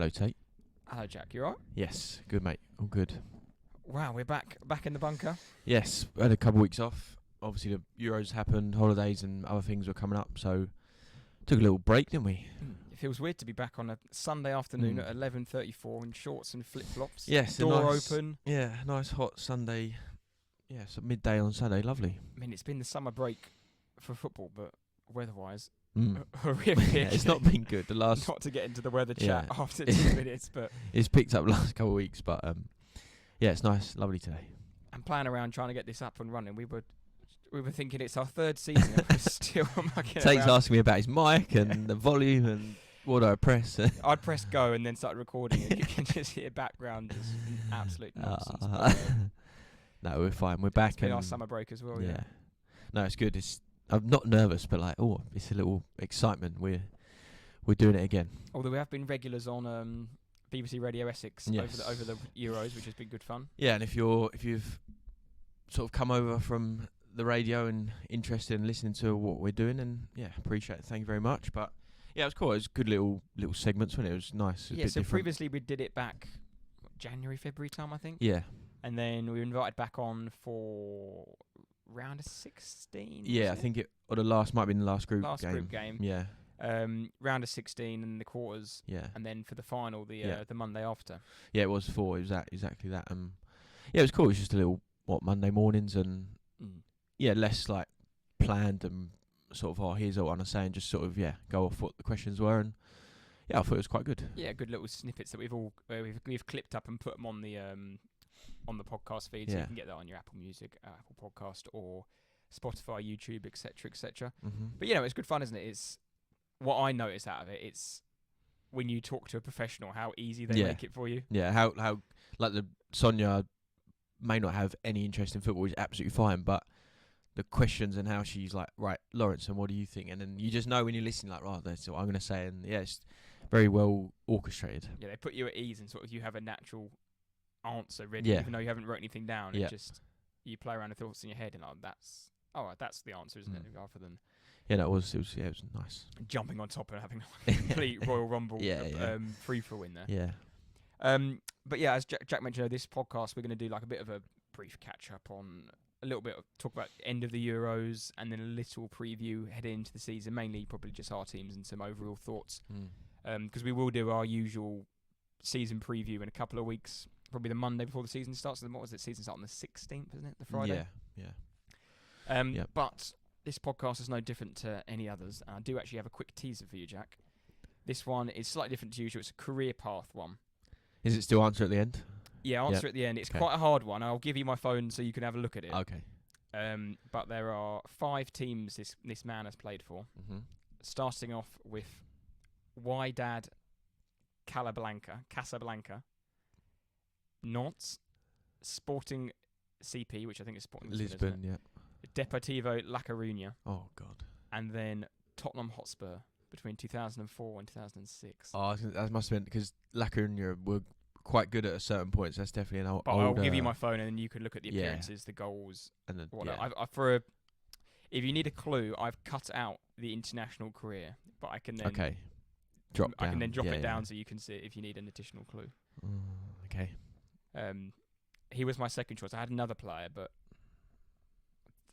Hello, Tate. Hello, Jack. You alright? Yes, good, mate. All good. Wow, we're back in the bunker. Yes, we had a couple of weeks off. Obviously, the Euros happened, holidays and other things were coming up, so took a little break, didn't we? It feels weird to be back on a Sunday afternoon at 11:34 in shorts and flip-flops. Yes, door nice, open. Yeah, nice hot Sunday. Yeah, so midday on Sunday, lovely. I mean, it's been the summer break for football, but weather-wise, Yeah, horrific. it's not been good. The last Not to get into the weather chat Yeah. after 2 minutes, but it's picked up last couple of weeks, but yeah, it's nice, lovely today. I'm playing around trying to get this up and running. We were thinking it's our third season and we're still mucking Tate's around. asking me about his mic and the volume and what do I press. I'd press go and then start recording, and you can just hear background just absolute nonsense. But, No, we're fine. We're back. it's been and our summer break as well. Yeah. No, it's good. I'm not nervous, but it's a little excitement. We're doing it again. Although we have been regulars on BBC Radio Essex Yes. over the Euros, which has been good fun. Yeah, and if you've sort of come over from the radio and interested in listening to what we're doing, and appreciate it. Thank you very much. But yeah, it was cool. It was good little segments, wasn't it? It was nice. It was a bit So different. previously we did it back January, February time, I think. Yeah. And then we were invited back on for round of 16. Yeah, I think the last might have been the last group last game. group game. Yeah. Round of 16 and the quarters. Yeah. And then for the final, the Monday after. Yeah, it was 4. It was exactly that. Yeah, it was cool. It was just a little Monday mornings and less like planned and sort of here's what I want to say and just sort of go off what the questions were, and I thought it was quite good. Yeah, good little snippets that we've clipped up and put them on the podcast feed, so you can get that on your Apple Music, Apple Podcast, or Spotify, YouTube, etc., etc. Mm-hmm. But it's good fun, isn't it? It's what I notice out of it. It's when you talk to a professional, how easy they make it for you. Yeah, how like Sonia may not have any interest in football, which is absolutely fine, but the questions and how she's like, right, Lawrence, and what do you think? And then you just know when you're listening, like, right, that's what I'm going to say. And it's very well orchestrated. Yeah, they put you at ease and sort of you have a natural answer ready, even though you haven't wrote anything down. Yeah. It just, you play around with thoughts in your head and that's the answer, isn't it? Rather than it was nice. Jumping on top and having a complete Royal Rumble free-for in there. Yeah. But as Jack mentioned, this podcast we're going to do like a bit of a brief catch-up on a little bit of talk about end of the Euros and then a little preview heading into the season, mainly probably just our teams and some overall thoughts. Because we will do our usual season preview in a couple of weeks, probably the Monday before the season starts. And what was it? Season starts on the 16th, isn't it? The Friday? Yeah. But this podcast is no different to any others. I do actually have a quick teaser for you, Jack. This one is slightly different to usual. It's a career path one. Is it still answer at the end? Yeah, answer at the end. It's quite a hard one. I'll give you my phone so you can have a look at it. Okay. But there are 5 teams this man has played for. Mm-hmm. Starting off with Wydad Casablanca, Nantes, Sporting CP, which I think is Sporting Lisbon, isn't it? Deportivo La Coruña. Oh, God. And then Tottenham Hotspur between 2004 and 2006. Oh, that must have been because La Coruña were quite good at a certain point, so that's definitely an old... But I'll give you my phone and then you can look at the appearances, the goals, and then, if you need a clue, I've cut out the international career, but I can then drop it down so you can see it if you need an additional clue. Okay. He was my second choice. I had another player, but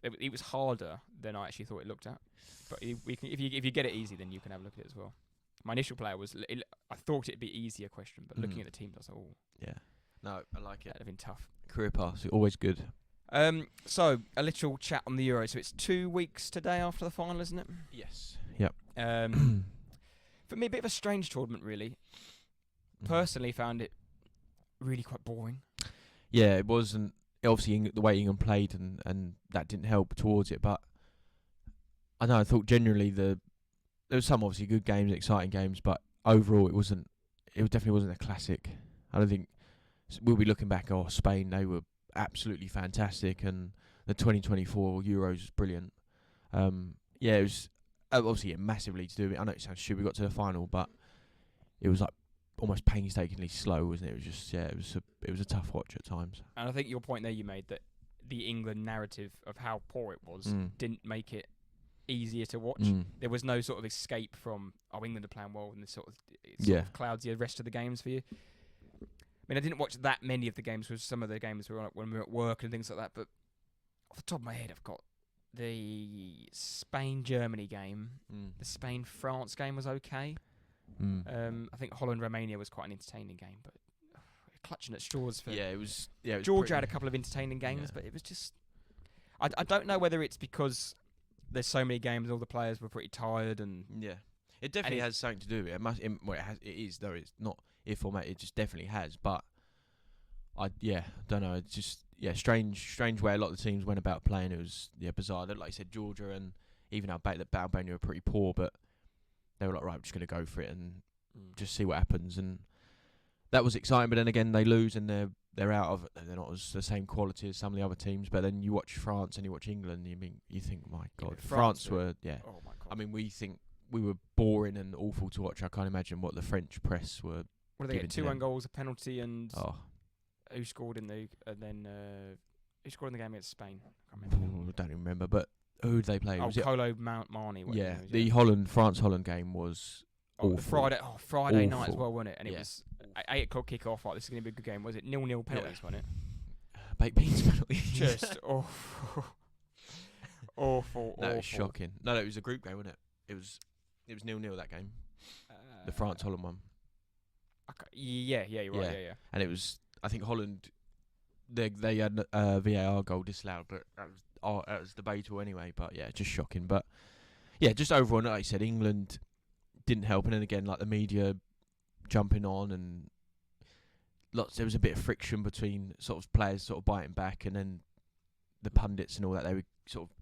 it was harder than I actually thought it looked at. But if you get it easy, then you can have a look at it as well. My initial player was... I thought it'd be an easier question, but looking at the teams, I was like, oh... Yeah. No, I like it. That'd have been tough. Career paths are always good. So, a little chat on the Euros. So, it's 2 weeks today after the final, isn't it? Yes. Yep. For me, a bit of a strange tournament, really. Personally, found it really quite boring. Yeah, it wasn't... Obviously, the way England played and that didn't help towards it, but I know, I thought generally there was some obviously good games, exciting games, but overall it definitely wasn't a classic. I don't think we'll be looking back, Spain, they were absolutely fantastic, and the 2024 Euros was brilliant. It was obviously massively to do with it. I know it sounds stupid we got to the final, but it was like almost painstakingly slow, wasn't it? It was just it was a tough watch at times. And I think your point there you made that the England narrative of how poor it was didn't make it easier to watch. There was no sort of escape from England are playing well, and it sort of clouds the rest of the games for you. I mean, I didn't watch that many of the games because some of the games were on when we were at work and things like that. But off the top of my head, I've got the Spain-Germany game. The Spain-France game was okay. I think Holland-Romania was quite an entertaining game, but clutching at straws for. It was Georgia had a couple of entertaining games, but it was just. I don't know whether it's because there's so many games, all the players were pretty tired, and it definitely has something to do with it. It is though. It's not if or it just definitely has. But I don't know. It's just strange way a lot of the teams went about playing. It was bizarre. Like I said, Georgia and even Albania were pretty poor, but they were like, right, we're just going to go for it and just see what happens. And that was exciting. But then again, they lose and they're out of. They're not as the same quality as some of the other teams. But then you watch France and you watch England, and you think, my God, France were. Oh my God. I mean, we think we were boring and awful to watch. I can't imagine what the French press were. What did they get? 2 own goals, a penalty, and who scored in the who scored in the game against Spain? I can't remember. I don't even remember. But who did they play? Was Kolo Marni. The France-Holland game was. The Friday night as well, wasn't it? And it was 8 o'clock kick-off. Like, this is going to be a good game. Was it 0-0 penalties, wasn't it? Baked beans penalties. Just awful. Awful. That was shocking. No, it was a group game, wasn't it? It was 0-0 that game. The France-Holland one. You're right. Yeah. And it was, I think Holland, they had a VAR goal disallowed, but that was debatable anyway. But just shocking. But just overall, like I said, England didn't help, and then again, like the media jumping on, and there was a bit of friction between sort of players sort of biting back, and then the pundits and all that, they were sort of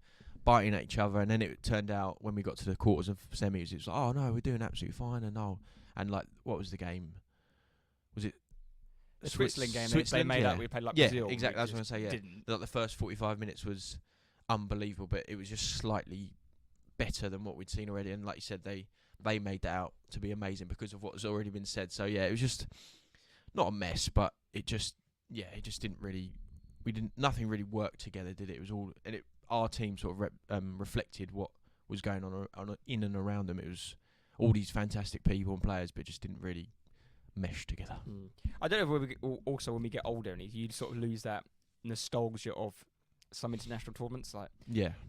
biting at each other, and then it turned out when we got to the quarters of semis, it was like, oh no, we're doing absolutely fine, and like, what was the game? Was it the Switzerland game? Switzerland, they made up. We played like Brazil. Exactly. That's what I was going to say. Like the first 45 minutes was unbelievable, but it was just slightly better than what we'd seen already, and like you said, they made that out to be amazing because of what has already been said. So it was just not a mess, but it just didn't really. Nothing really worked together, did it? It was all, and our team sort of reflected what was going on in and around them. It was all these fantastic people and players, but it just didn't really mesh together. I don't know if also when we get older, and you sort of lose that nostalgia of some international tournaments. Like,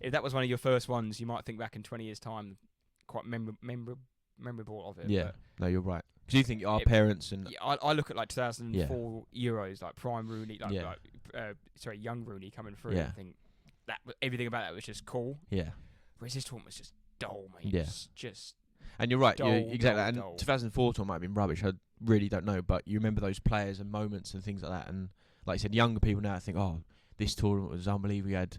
if that was one of your first ones, you might think back in 20 years' time, quite memorable of it. Yeah, no, you're right. Because you think our parents and I look at like 2004 Euros, like prime Rooney, young Rooney coming through. And think that everything about that was just cool. Yeah. Whereas this tournament was just dull, mate. Yeah. Just. And you're right. Exactly. And dull. 2004 tour might have been rubbish. I really don't know, but you remember those players and moments and things like that. And like I said, younger people now think, oh, this tournament was unbelievable. You had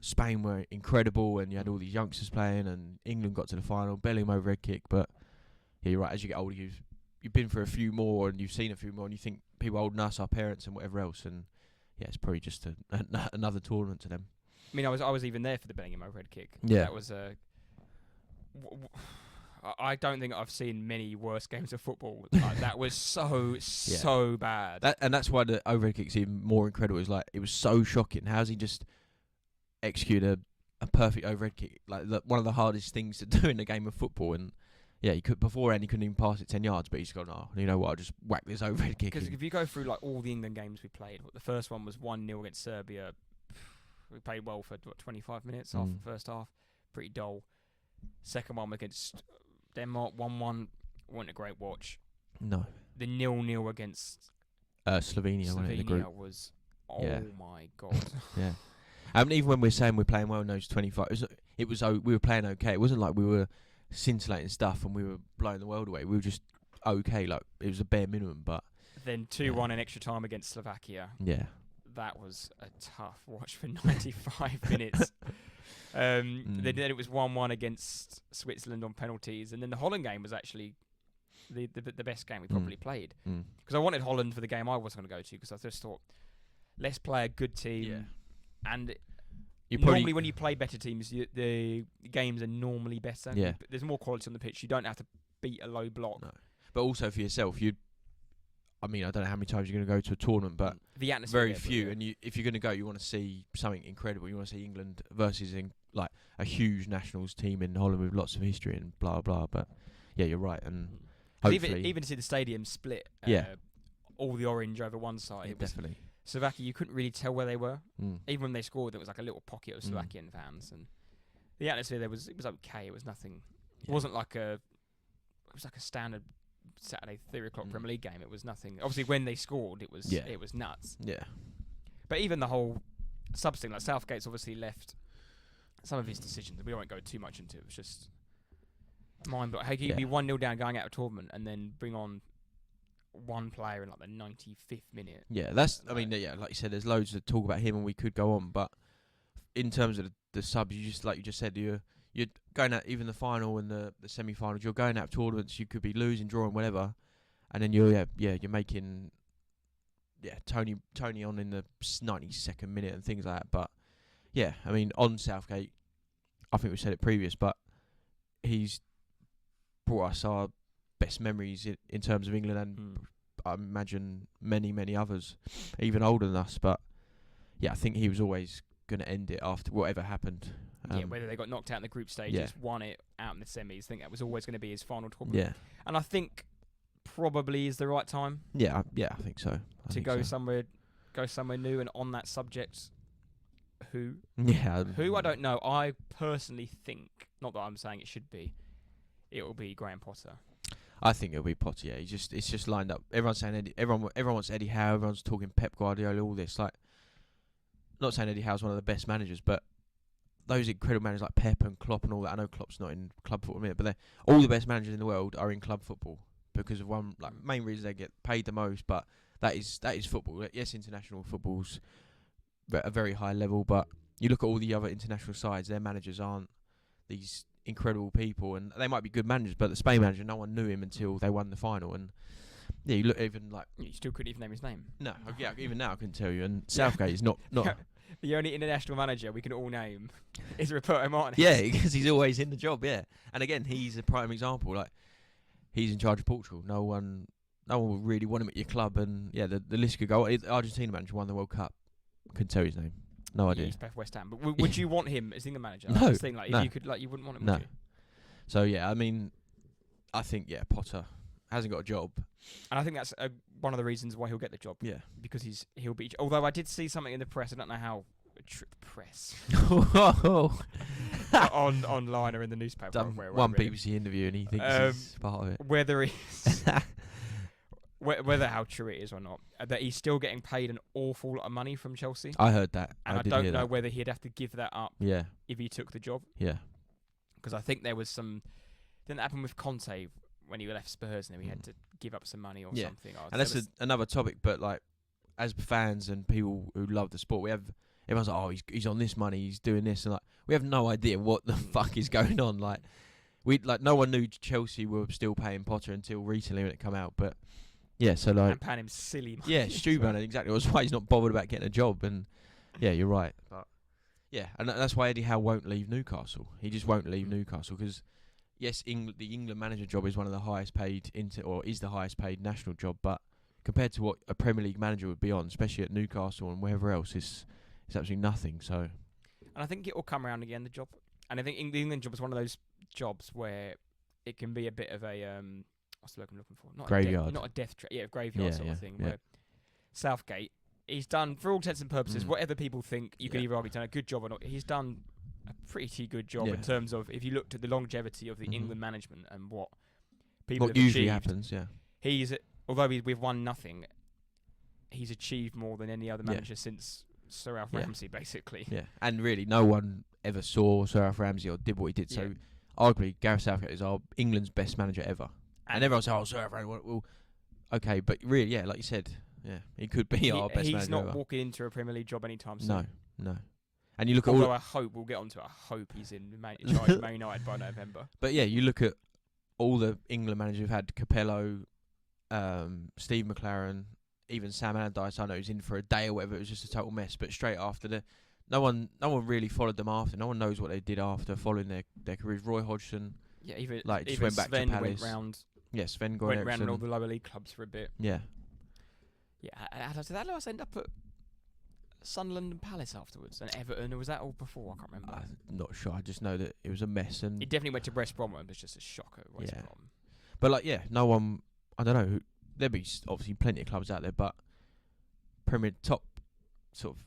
Spain were incredible, and you had all these youngsters playing, and England got to the final, Bellingham over red kick. But you're right. As you get older, you've been for a few more, and you've seen a few more, and you think people older than us, our parents, and whatever else, and it's probably just another tournament to them. I mean, I was even there for the Bellingham over red kick. Yeah, that was I don't think I've seen many worse games of football. Like, that was so bad. That's why the overhead kick's even more incredible. It's like, it was so shocking. How's he just execute a perfect overhead kick? Like, one of the hardest things to do in a game of football. And he could beforehand, he couldn't even pass it 10 yards, but he's gone, oh, you know what, I'll just whack this overhead kick. Because if you go through like all the England games we played, the first one was 1-0 against Serbia. We played well for 25 minutes after the first half. Pretty dull. Second one against Denmark, 1-1. Wasn't a great watch. No. The 0-0 against Slovenia in the group was, my God. Yeah. I mean, even when we're saying we're playing well in those 25, it was we were playing okay. It wasn't like we were scintillating stuff and we were blowing the world away. We were just okay. Like, it was a bare minimum, but... Then 2-1 in extra time against Slovakia. Yeah. That was a tough watch for 95 minutes. Then it was 1-1 against Switzerland on penalties, and then the Holland game was actually the best game we probably played. Because I wanted Holland for the game I was going to go to, because I just thought, let's play a good team. And normally when you play better teams, the games are normally better. Yeah. There's more quality on the pitch. You don't have to beat a low block. No. But also for yourself, I mean, I don't know how many times you're going to go to a tournament, but the atmosphere very few. And if you're going to go, you want to see something incredible. You want to see England versus a huge nationals team in Holland with lots of history and blah blah. But yeah, you're right, and hopefully even to see the stadium split. All the orange over one side. yeah, It was definitely. Slovakia. You couldn't really tell where they were. Mm. Even when they scored, there was like a little pocket of Slovakian fans, and the atmosphere there was okay. It was nothing. It wasn't like it was like a standard Saturday 3:00 Premier League game. It was nothing. Obviously, when they scored, it was nuts. Yeah. But even the whole subs thing, like Southgate's obviously left some of his decisions. We won't go too much into it. It was just mind-blowing. How you'd be 1-0 down going out of tournament and then bring on one player in like the 95th minute. Yeah, that's. I mean, yeah, like you said, there's loads to talk about him, and we could go on. But in terms of the subs, you just said, you're going out even the final and the semi-finals. You're going out of tournaments. You could be losing, drawing, whatever, and then you're making Tony on in the 92nd minute and things like that. But yeah, I mean, on Southgate, I think we said it previous, but he's brought us our best memories in terms of England, and I imagine many others, even older than us. But yeah, I think he was always going to end it after whatever happened. Whether they got knocked out in the group stages, won it out in the semis, I think that was always going to be his final tournament. Yeah, and I think probably is the right time. Yeah, I think so. To go somewhere new. And on that subject, who I don't know. I personally think, not that I'm saying it should be, it will be Graham Potter. I think it'll be Potter. Yeah, it's just lined up. Everyone's saying everyone wants Eddie Howe. Everyone's talking Pep Guardiola. All this, like, not saying Eddie Howe's one of the best managers, but those incredible managers like Pep and Klopp and all that. I know Klopp's not in club football a minute, but all the best managers in the world are in club football because of one main reason: they get paid the most. But that is football. Yes, international football's at a very high level, but you look at all the other international sides, their managers aren't these incredible people, and they might be good managers, but the Spain manager, no one knew him until they won the final. And yeah, you look even like you still couldn't even name his name. No, yeah, even now I couldn't tell you. And Southgate is not the only international manager we can all name is Roberto Martinez. Yeah, because he's always in the job. Yeah, and again, he's a prime example. Like, he's in charge of Portugal. No one will really want him at your club. And yeah, the list could go. The Argentina manager won the World Cup. Couldn't tell you his name. No idea. He's played for West Ham. But would you want him as England manager? No. Thing, like, if you could, like, you wouldn't want him. Would you? So yeah, I mean, I think Potter hasn't got a job, and I think that's one of the reasons why he'll get the job. Yeah, because he'll be. Although I did see something in the press. I don't know how. Press online or in the newspaper. Done one BBC interview and he thinks he's part of it. Whether he's whether how true it is or not, that he's still getting paid an awful lot of money from Chelsea. I heard that, and I don't know whether he'd have to give that up. Yeah, if he took the job. Yeah, because I think there was some. Didn't that happen with Conte when he left Spurs and he had to give up some money or something? And that's another topic. But like, as fans and people who love the sport, everyone's like, oh, he's on this money, he's doing this, and like, we have no idea what the fuck is going on. Like, no one knew Chelsea were still paying Potter until recently when it come out. But yeah, so like, and paying him silly money. Yeah, stupid money, exactly. That's why he's not bothered about getting a job. And yeah, you're right. But yeah, and that's why Eddie Howe won't leave Newcastle. He just won't leave Newcastle because yes, the England manager job is one of the highest paid is the highest paid national job, but compared to what a Premier League manager would be on, especially at Newcastle and wherever else, it's absolutely nothing. So, and I think it will come around again, the job. And I think the England job is one of those jobs where it can be a bit of a what's the word I'm looking for? Not graveyard, not a death trap. Yeah, graveyard sort of thing. Where Southgate, he's done for all intents and purposes, whatever people think, you could either argue done a good job or not. He's done a pretty good job in terms of if you looked at the longevity of the England management and what people have usually achieved, happens. Yeah, he's although we've won nothing, he's achieved more than any other manager since Sir Alf Ramsey, basically. Yeah, and really, no one ever saw Sir Alf Ramsey or did what he did. So, arguably, Gareth Southgate is England's best manager ever. And everyone says, "Oh, Sir Alf Ramsey." Well, okay, but really, like you said, he could be our best manager. He's not ever. walking into a Premier League job anytime soon. No. And you look although I hope we'll get onto it. I hope he's in charge of Man United by November. But yeah, you look at all the England managers we've had: Capello, Steve McLaren. Even Sam Allardyce, I know, was in for a day or whatever. It was just a total mess. But straight after no one really followed them after. No one knows what they did after following their careers. Roy Hodgson, even just went back Sven to Palace. Went round. Yeah, Sven went round in all the lower league clubs for a bit. Yeah. Yeah, did Allardyce end up at Sunderland and Palace afterwards, and Everton, or was that all before? I can't remember. I'm not sure. I just know that it was a mess, and He definitely went to West Brom, and it was just a shocker. West Yeah. Brom. but like no one. I don't know. There'd be obviously plenty of clubs out there, but Premier top sort of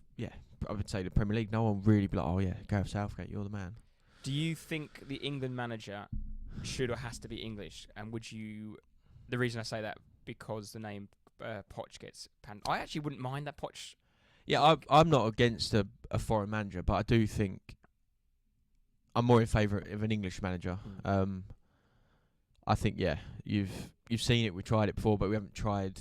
I would say the Premier League. No one really be like, oh yeah, Gareth Southgate, you're the man. Do you think the England manager should or has to be English? And would you? The reason I say that because the name Poch gets panned. I actually wouldn't mind that Poch. Yeah, I'm not against a foreign manager, but I do think I'm more in favour of an English manager. I think you've seen it. We tried it before, but we haven't tried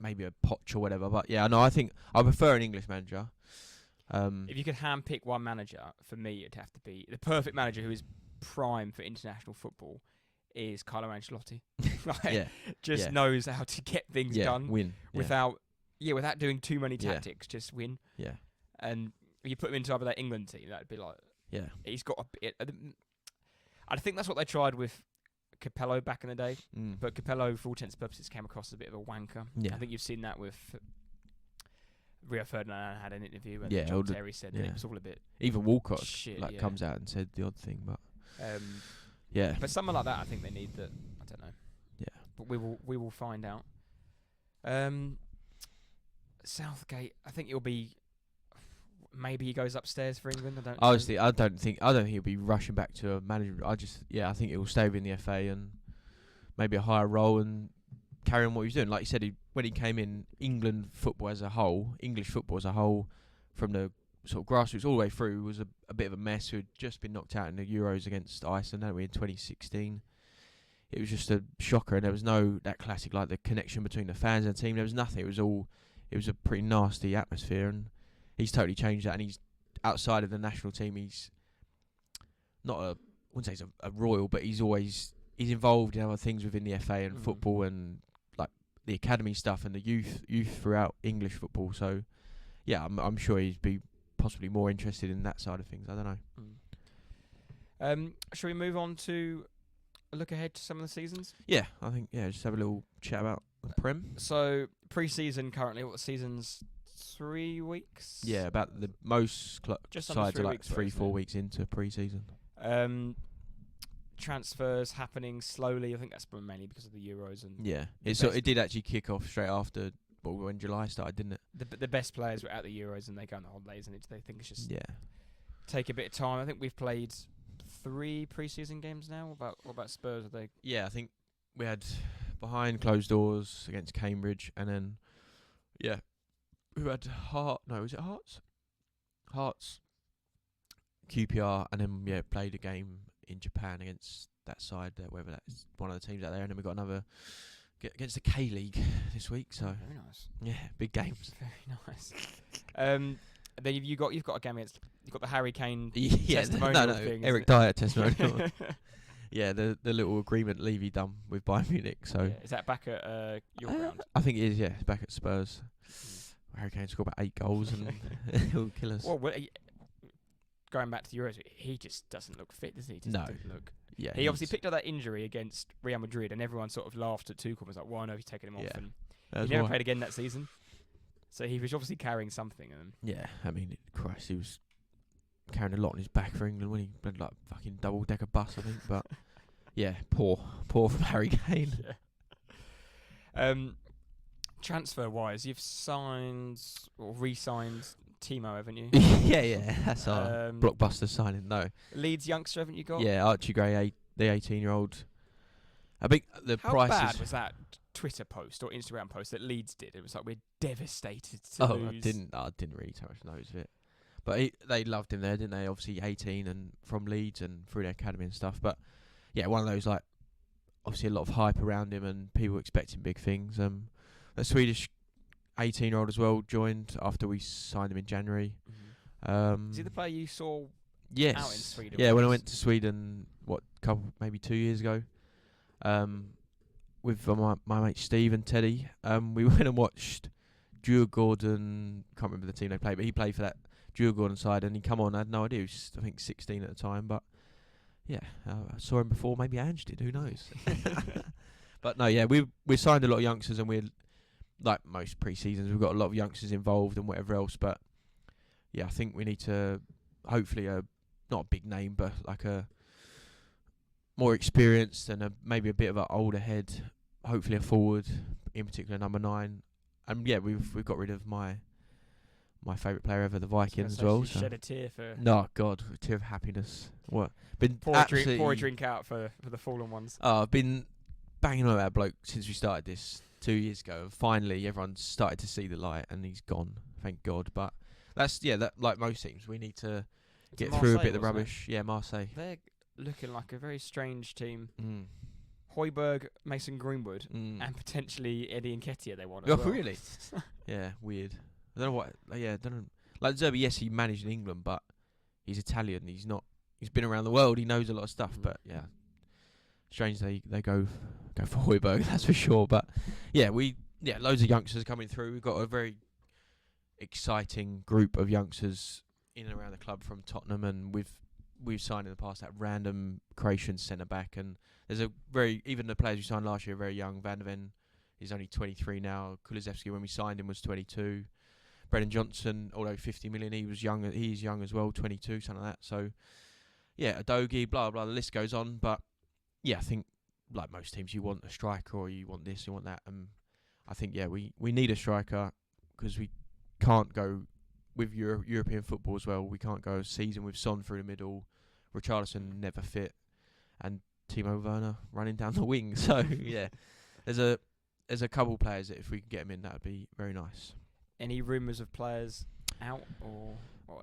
maybe a Poch or whatever. But yeah, no, I think I prefer an English manager. If you could handpick one manager, for me, it'd have to be the perfect manager who is prime for international football is Carlo Ancelotti. Knows how to get things done win without doing too many tactics. Just win. Yeah. And if you put him into either that England team, that'd be like he's got a bit. I think that's what they tried with Capello back in the day, but Capello, for all intents and purposes, came across as a bit of a wanker. Yeah. I think you've seen that with Rio Ferdinand had an interview and Yeah, John Terry said that it was all a bit Even Walcott shit, comes out and said the odd thing, but but someone like that, I think they need that. I don't know. Yeah, but we will find out. Southgate, I think he'll be. Maybe he goes upstairs for England. I don't. Honestly, I don't think he'll be rushing back to a management. I think he'll stay within the FA and maybe a higher role and carry on what he's doing. Like you said, when he came in, English football as a whole, from the sort of grassroots all the way through, was a bit of a mess. Who had just been knocked out in the Euros against Iceland, hadn't we, in 2016. It was just a shocker, and there was no that classic like the connection between the fans and the team. There was nothing. It was a pretty nasty atmosphere, and he's totally changed that. And he's outside of the national team. He's not I wouldn't say he's a royal, but he's involved in other things within the FA and football and like the academy stuff and the youth throughout English football. So yeah, I'm sure he'd be possibly more interested in that side of things. I don't know. Shall we move on to a look ahead to some of the seasons? Yeah, I think just have a little chat about the Prem. So pre-season currently, what the season's 3 weeks? Yeah, about the most just under sides 3 are weeks, 3-4 weeks into pre-season. Transfers happening slowly. I think that's mainly because of the Euros and it did actually kick off straight after when July started, didn't it? The best players were at the Euros and they go on the holidays and they think it's just take a bit of time. I think we've played 3 pre-season games now. What about Spurs? Are they? Yeah, I think we had behind closed doors against Cambridge, and then who had was it Hearts? Hearts, QPR, and then played a game in Japan against that side, whether that's one of the teams out there, and then we got another against the K League this week. So very nice. Yeah, big games. Very nice. Then you've got a game against. You've got the Harry Kane yeah, testimonial thing. Eric Dyer testimonial. Yeah, the little agreement Levy done with Bayern Munich. So is that back at your ground? I think it is. Yeah, it's back at Spurs. Harry Kane scored about 8 goals and he'll kill us. Well, going back to the Euros, he just doesn't look fit, does he? He doesn't look. Yeah, he obviously picked up that injury against Real Madrid, and everyone sort of laughed at Tuchel. Was like, "Why no? He's taking him off." And he never played again that season, so he was obviously carrying something. Yeah, I mean, Christ, he was carrying a lot on his back for England when he had like fucking double-decker bus, I think. But yeah, poor from Harry Kane. Yeah. Transfer-wise, you've signed or re-signed Timo, haven't you? yeah, that's our blockbuster signing. No, Leeds youngster, haven't you got? Yeah, Archie Gray, the 18-year-old. I think the price. How bad was that Twitter post or Instagram post that Leeds did? It was like, we're devastated to lose. I didn't read so much notice of it. But they loved him there, didn't they? Obviously 18 and from Leeds and through their academy and stuff. But yeah, one of those, like, obviously a lot of hype around him and people expecting big things. The Swedish 18-year-old as well joined after we signed him in January. Is he the player you saw out in Sweden? Yeah, when I went to Sweden, maybe 2 years ago, with my mate Steve and Teddy, we went and watched Djurgården. Can't remember the team they played, but he played for that Djurgården side, and he come on. I had no idea. He was, I think, 16 at the time, but yeah, I saw him before. Maybe Ange did. Who knows? But no, yeah, we signed a lot of youngsters, and like most pre-seasons, we've got a lot of youngsters involved and whatever else. But yeah, I think we need to hopefully not a big name, but like a more experienced and maybe a bit of an older head. Hopefully a forward, in particular number 9. And yeah, we've got rid of my favourite player ever, the Vikings as well. So shed a tear for. No, God, a tear of happiness. What? Been pour a drink out for the fallen ones. Oh, I've been banging on that bloke since we started this 2 years ago, and finally everyone's started to see the light, and he's gone. Thank God. But that like most teams, we need to get through a bit of the rubbish. Yeah, Marseille. They're looking like a very strange team. Mm. Højbjerg, Mason Greenwood, and potentially Eddie Nketiah they want as well. Really? Yeah, weird. I don't know what. Yeah, I don't know. Like Zerbi, yes, he managed in England, but he's Italian. He's not. He's been around the world. He knows a lot of stuff. But yeah, strange they go for Højbjerg, that's for sure. But yeah, loads of youngsters coming through. We've got a very exciting group of youngsters in and around the club from Tottenham, and we've signed in the past that random Croatian centre back, and there's even the players we signed last year are very young. Van der Ven is only 23 now. Kulusevski, when we signed him, was 22. Brennan Johnson, although 50 million, he's young as well, 22, something like that. So yeah, Adogi, blah blah, the list goes on. But yeah, I think like most teams, you want a striker or you want this, you want that. And I think we need a striker because we can't go with European football as well. We can't go a season with Son through the middle, Richarlison never fit, and Timo Werner running down the wing. So yeah, there's a couple players that if we can get them in, that would be very nice. Any rumours of players out or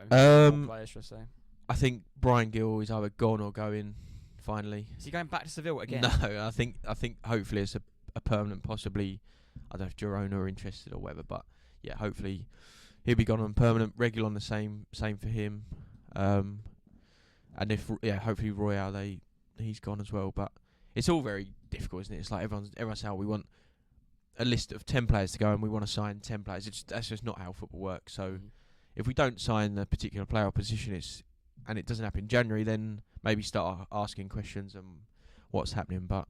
players, should I say? I think Brian Gill is either gone or going. Finally, is he going back to Seville again? No, I think hopefully it's a permanent. Possibly, I don't know if Girona are interested or whatever, but yeah, hopefully he'll be gone on permanent. Regular on the same for him. And if hopefully Royale he's gone as well. But it's all very difficult, isn't it? It's like everyone's saying, we want a list of 10 players to go and we want to sign 10 players. That's just not how football works. So if we don't sign a particular player or position, and it doesn't happen in January, then maybe start asking questions and what's happening. But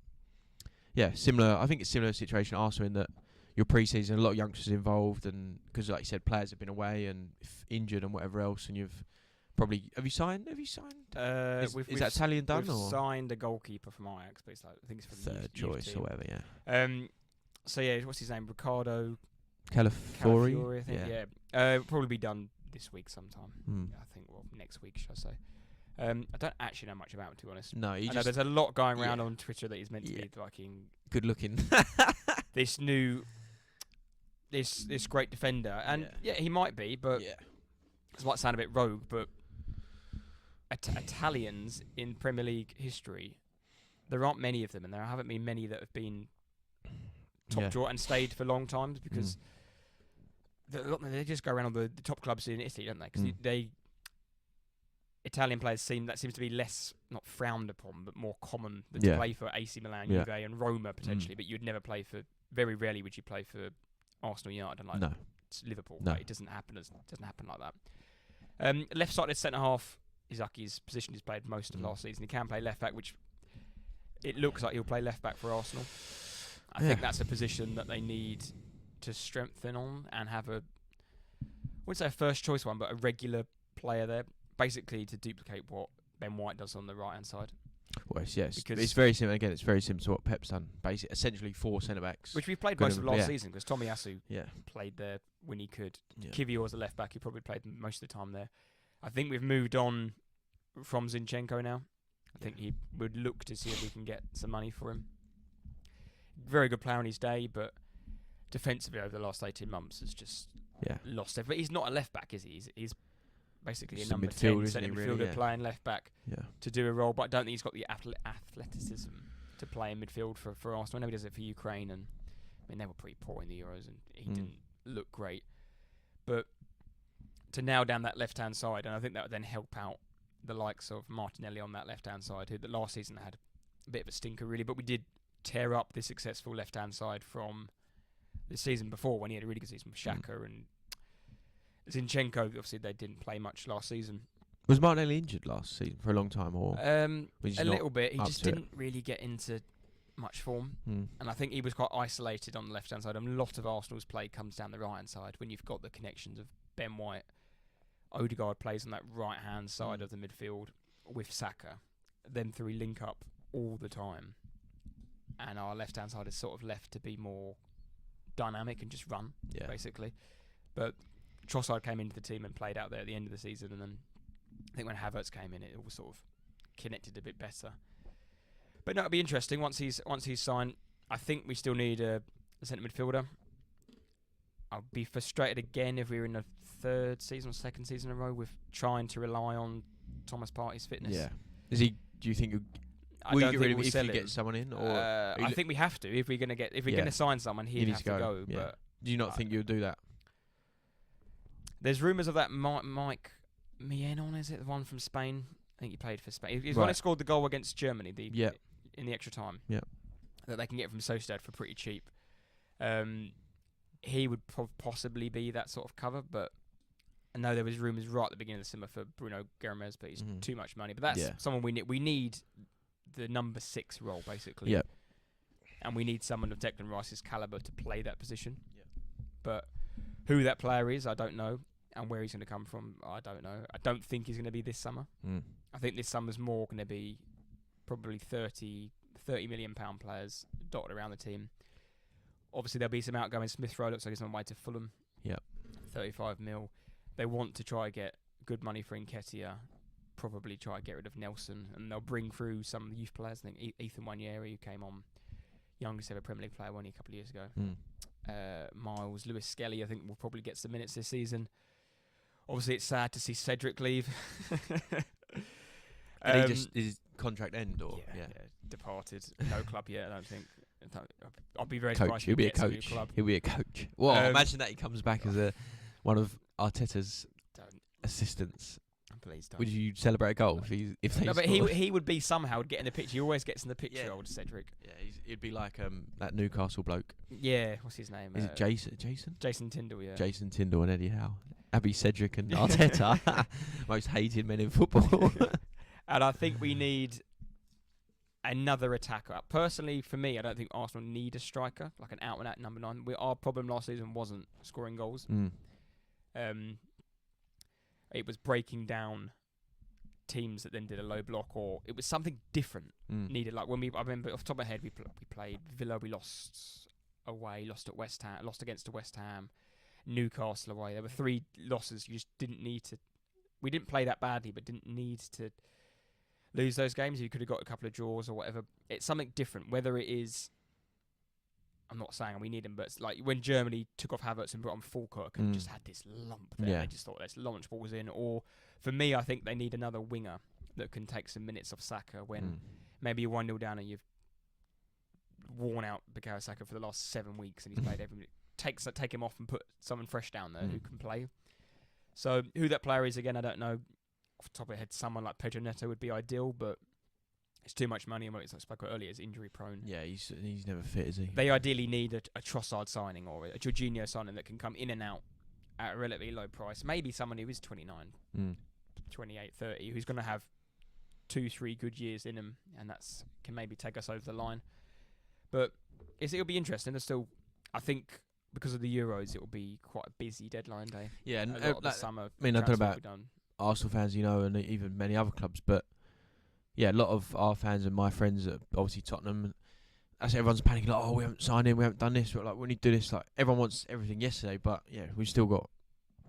yeah, similar. I think it's similar situation at Arsenal in that your pre-season, a lot of youngsters involved, and because like you said, players have been away and injured and whatever else, and you've probably have you signed? Is that Italian done? We've or signed a goalkeeper from Ajax, but it's like I think it's from third choice team. or whatever. Yeah. So yeah, what's his name? Ricardo Calafiori. I think. Yeah. Probably be done this week sometime. I think next week, should I say? I don't actually know much about him, to be honest. No, I know there's a lot going around on Twitter that he's meant to be fucking good looking. this great defender, and he might be, but this might sound a bit rogue, but Italians in Premier League history, there aren't many of them, and there haven't been many that have been top draw and stayed for long times because they just go around on the top clubs in Italy, don't they? Because Italian players seems to be less, not frowned upon, but more common than to play for AC Milan, Juve, and Roma potentially. But you'd never play for. Very rarely would you play for Arsenal, United, and Liverpool. No. Right? It doesn't happen like that. Left-sided centre half, Izaki's position he's played most of last season. He can play left back, which it looks like he'll play left back for Arsenal. I think that's a position that they need to strengthen on and have I wouldn't say a first choice one, but a regular player there, basically to duplicate what Ben White does on the right hand side. Well, yes, it's very similar. Again, it's very similar to what Pep's done. Basically, essentially 4 centre backs, which we played most of last season because Tomiyasu played there when he could. Kivior was a left back; he probably played most of the time there. I think we've moved on from Zinchenko now. I think he would look to see if we can get some money for him. Very good player on his day, but defensively over the last 18 months has just lost it. But he's not a left back, is he? He's basically a number 10 centre midfielder playing left back to do a role, but I don't think he's got the athleticism to play in midfield for Arsenal. I know he does it for Ukraine, and I mean they were pretty poor in the Euros, and he didn't look great. But to nail down that left hand side, and I think that would then help out the likes of Martinelli on that left hand side, who the last season had a bit of a stinker really, but we did tear up the successful left hand side from the season before when he had a really good season with Xhaka and Zinchenko. Obviously they didn't play much last season. Was Martinelli injured last season for a long time, or a little bit? He just didn't really get into much form. Mm. And I think he was quite isolated on the left-hand side. And a lot of Arsenal's play comes down the right-hand side when you've got the connections of Ben White. Odegaard plays on that right-hand side of the midfield with Saka. Them three link up all the time. And our left-hand side is sort of left to be more dynamic and just run, basically. But Trossard came into the team and played out there at the end of the season. And then I think when Havertz came in, it all sort of connected a bit better. But no, it'll be interesting once he's signed. I think we still need a centre midfielder. I'll be frustrated again if we're in the third season or second season in a row with trying to rely on Thomas Partey's fitness. Yeah. Is he? Do you think? Will you get rid of him if you get someone in? Or I think we have to if we're gonna sign someone. He'd have to go. Yeah. But do you not think you'll do that? There's rumours of that Mike Mienon, is it the one from Spain? I think he played for Spain. He's the one who scored the goal against Germany. In the extra time. Yeah. That they can get from Sociedad for pretty cheap. He would possibly be that sort of cover, but I know there was rumours right at the beginning of the summer for Bruno Guimaraes, but he's too much money. But that's someone we need. We need the number 6 role, basically. Yeah. And we need someone of Declan Rice's calibre to play that position. Yeah. But who that player is, I don't know. And where he's going to come from, I don't know. I don't think he's going to be this summer. I think this summer's more going to be probably 30 million pound players dotted around the team. Obviously, there'll be some outgoing. Smith Rowe looks like he's on the way to Fulham. Yep. 35 mil. They want to try get good money for Nketiah. Probably try to get rid of Nelson, and they'll bring through some of the youth players. I think Ethan Wanyeri, who came on, youngest ever Premier League player, a couple of years ago. Miles Lewis Skelly, I think, will probably get some minutes this season. Obviously, it's sad to see Cedric leave. Did he just his contract end or departed? No club yet, I don't think. I'll be very surprised. He'll be a coach. He'll be a coach. Well, imagine that he comes back as one of Arteta's assistants. Please don't. Would you celebrate a goal if they? No, but he would be somehow would get in the picture. He always gets in the picture, old Cedric. Yeah, he'd be like that Newcastle bloke. Yeah, what's his name? Is it Jason? Jason Tyndall. Yeah. Jason Tyndall and Eddie Howe. Abby Cedric and Arteta, most hated men in football. And I think we need another attacker. Personally, for me, I don't think Arsenal need a striker, like an out-and-out number 9. Our problem last season wasn't scoring goals. It was breaking down teams that then did a low block, or it was something different needed. Like when I remember off the top of my head, we played Villa, we lost away, lost at West Ham, lost against West Ham, Newcastle away. There were 3 losses. You just didn't need to. We didn't play that badly, but didn't need to lose those games. You could have got a couple of draws or whatever. It's something different. Whether it is, I'm not saying we need him, but it's like when Germany took off Havertz and brought on Falkirk and just had this lump there. Yeah. They just thought, let's launch balls in. Or for me, I think they need another winger that can take some minutes off Saka when maybe you're 1-0 down and you've worn out Bukayo Saka for the last 7 weeks and he's played every minute. Take him off and put someone fresh down there who can play. So who that player is, again, I don't know. Off the top of my head, someone like Pedro Neto would be ideal, but it's too much money. And like I spoke about earlier, is injury prone. Yeah, he's never fit, is he? They ideally need a Trossard signing or a Jorginho signing that can come in and out at a relatively low price. Maybe someone who is 29, 28, 30, who's going to have 2-3 good years in him, and can maybe take us over the line. But it'll be interesting. There's still, I think, because of the Euros, it will be quite a busy deadline day. Yeah, and a lot of the summer. I mean, I don't know about Arsenal fans, and even many other clubs, but yeah, a lot of our fans and my friends are obviously Tottenham. That's everyone's panicking, like, oh, we haven't signed him, we haven't done this. But like, when you do this, like, everyone wants everything yesterday, but yeah, we've still got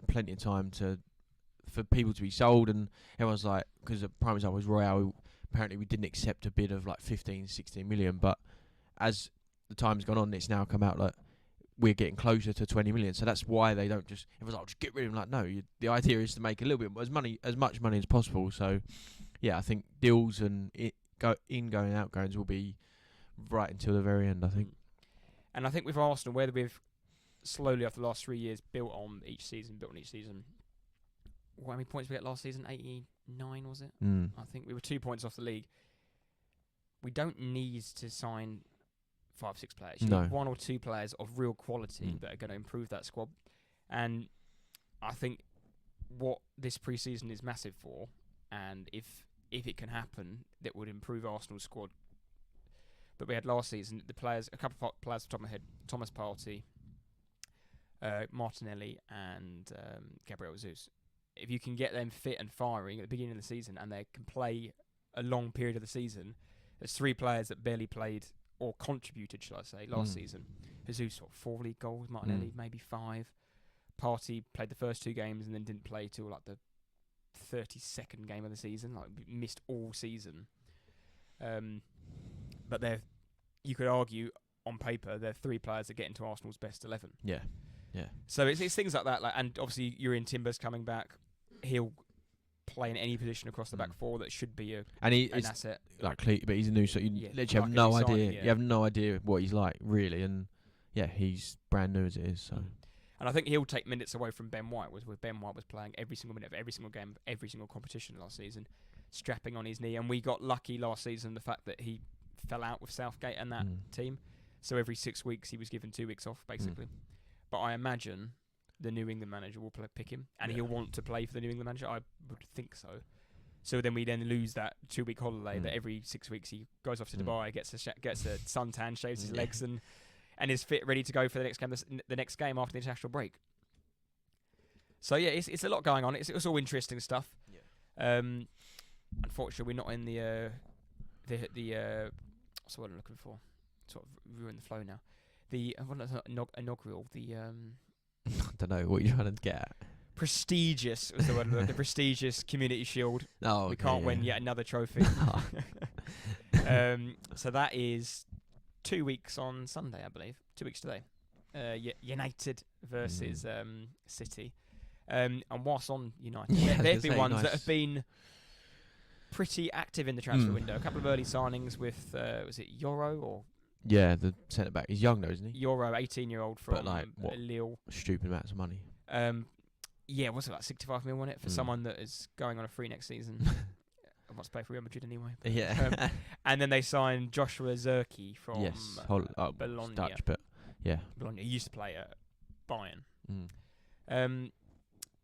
plenty of time for people to be sold, and everyone's like, because the prime example was Royale. Apparently, we didn't accept a bid of like 15, 16 million, but as the time's gone on, it's now come out like we're getting closer to 20 million. So that's why they don't just, everyone's like, just get rid of him. Like, no, the idea is to make a little bit as much money as possible. So yeah, I think deals and ingoing and outgoings will be right until the very end, I think. And I think with Arsenal, whether we've slowly after the last 3 years built on each season, how many points we get last season? 89, was it? I think we were 2 points off the league. We don't need to sign 5-6 players. You need 1 or 2 players of real quality that are going to improve that squad. And I think what this pre-season is massive for, and if it can happen, that would improve Arsenal's squad But we had last season the players, a couple of players off the top of my head: Thomas Partey, Martinelli, and Gabriel Jesus. If you can get them fit and firing at the beginning of the season, and they can play a long period of the season, there's 3 players that barely played or contributed, shall I say, last season. Jesus, 4 league goals, Martinelli maybe 5. Partey played the first 2 games and then didn't play till like the 32nd game of the season, like missed all season. But you could argue on paper they're 3 players that get into Arsenal's best 11. Yeah. So it's things like that, and obviously Urian Timber's coming back. He'll play in any position across the back 4 that should be an asset. Like, but he's a new, so you literally have no idea. You have no idea what he's like, really, and he's brand new as it is. So. And I think he'll take minutes away from Ben White. Ben White was playing every single minute of every single game, every single competition last season, strapping on his knee. And we got lucky last season the fact that he fell out with Southgate and that team. So every 6 weeks he was given 2 weeks off, basically. But I imagine the New England manager will pick him, and he'll want to play for the New England manager. I would think so. So then we lose that 2-week holiday that every 6 weeks he goes off to Dubai, gets a suntan, shaves his legs, and is fit, ready to go for the next game. The next game after the international break. So it's a lot going on. It's all interesting stuff. Yeah. Unfortunately, we're not in the what's the word I'm looking for? Sort of ruin the flow now. The inaugural. I don't know what you're trying to get at. Prestigious was the word. The prestigious Community Shield. Oh, we can't win yet another trophy. So that is 2 weeks on Sunday, I believe. 2 weeks today. United versus City. And whilst on United, they've been ones that have been pretty active in the transfer window. A couple of early signings with, was it Yoro or? Yeah, the centre back. He's young though, isn't he? Yoro, 18-year-old from Lille. Stupid amounts of money. What's it, like 65 mil on it for someone that is going on a free next season? I want to play for Real Madrid anyway. But, and then they signed Joshua Zirkey from Bologna. Dutch, but Bologna. He used to play at Bayern. Man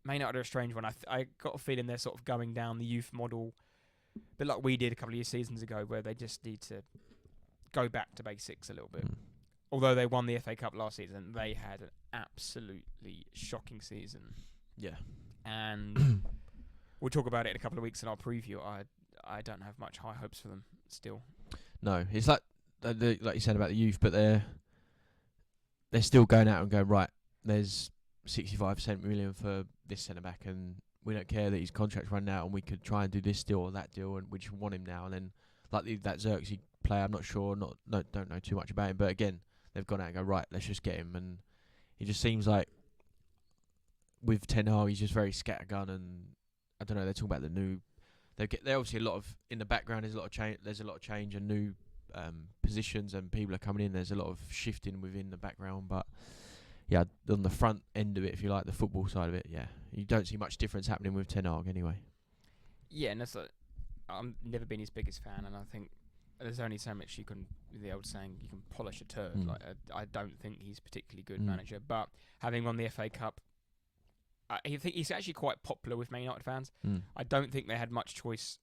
United are a strange one. I got a feeling they're sort of going down the youth model, a bit like we did a couple of seasons ago, where they just need to go back to basics a little bit. Although they won the FA Cup last season, they had an absolutely shocking season. Yeah. And we'll talk about it in a couple of weeks in our preview. I don't have much high hopes for them still. No, it's like you said about the youth, but they're still going out and going, right, there's 65 million for this centre-back, and we don't care that his contract's run out, and we could try and do this deal or that deal, and we just want him now. And then, like that Xerxes player, I'm not sure, don't know too much about him, but again, they've gone out and go, right, let's just get him. And he just seems like, with Ten Hag, he's just very scattergun, and I don't know, they're talking about the new... They're obviously a lot of... In the background, there's a lot of change and new positions, and people are coming in. There's a lot of shifting within the background, but yeah, on the front end of it, if you like, the football side of it, you don't see much difference happening with Ten Hag anyway. Yeah, and that's I've never been his biggest fan, and I think there's only so much you can, the old saying, you can polish a turd. I don't think he's a particularly good manager, but having won the FA Cup, I think he's actually quite popular with Man United fans. I don't think they had much choice